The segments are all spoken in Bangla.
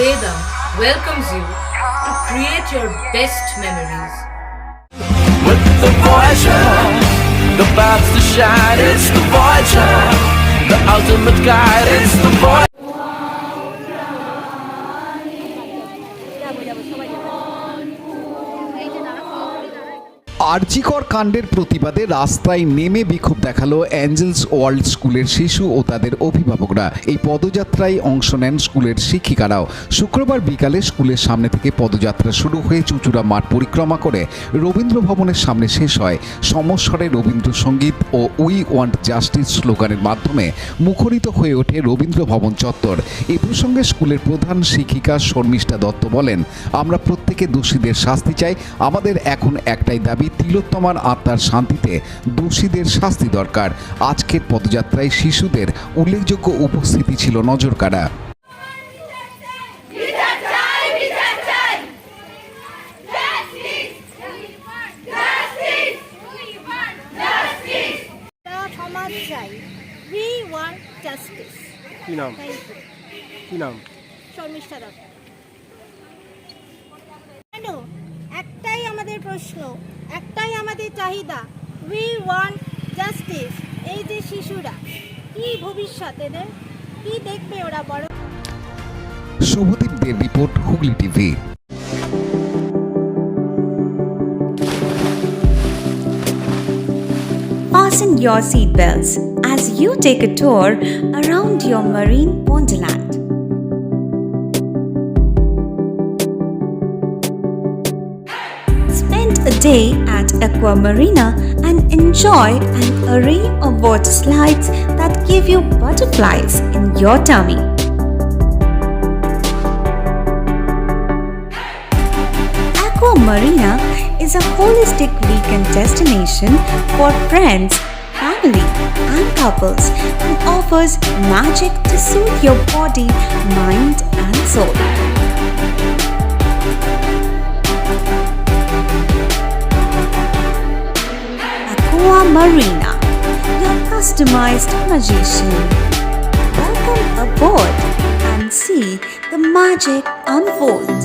Vedam welcomes you to create your best memories. With the Voyager, the paths to shine, it's the Voyager, the ultimate guide, it's the Voyager. RG Kar কাণ্ডের প্রতিবাদে রাস্তায় নেমে বিক্ষোভ দেখালো অ্যাঞ্জেলস ওয়ার্ল্ড স্কুলের শিশু ও তাদের অভিভাবকরা। এই পদযাত্রায় অংশ নেন স্কুলের শিক্ষিকারাও। শুক্রবার বিকালে স্কুলের সামনে থেকে পদযাত্রা শুরু হয়ে চুঁচুড়া মাঠ পরিক্রমা করে রবীন্দ্র ভবনের সামনে শেষ হয়। সমস্বরে রবীন্দ্রসঙ্গীত ও উই ওয়ান্ট জাস্টিস স্লোগানের মাধ্যমে মুখরিত হয়ে ওঠে রবীন্দ্র ভবন চত্বর। এ প্রসঙ্গে স্কুলের প্রধান শিক্ষিকা শর্মিষ্ঠা দত্ত বলেন, আমরা প্রত্যেকে দোষীদের শাস্তি চাই। আমাদের এখন একটাই দাবি, তিলোত্তমার আত্মার শান্তিতে দোষীদের শাস্তি দরকার। আজকের পদযাত্রায় শিশুদের উল্লেখযোগ্য উপস্থিতি ছিল নজরকাড়া। শর্মিষ্ঠা দত্ত। কেন? একটাই আমাদের প্রশ্ন, একটাই আমাদের চাহিদা, উই ওয়ান্ট জাস্টিস। এই যে শিশুরা, কি ভবিষ্যৎ এদের, কি দেখবে ওরা বড়? শুভদীপদের report, Hooghly TV. Fasten your seatbelts as you take a tour around your marine wonderland. Spend a day at Aqua Marina and enjoy an array of water slides that give you butterflies in your tummy. Aqua Marina is a holistic weekend destination for friends, family, and couples and offers magic to soothe your body, mind, and soul. Aqua Marina, your customized magician. Welcome aboard and see the magic unfold.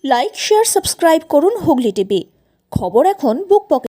Like, share, subscribe করুন হুগলি টিভি। খবর এখন বুক পকেটে।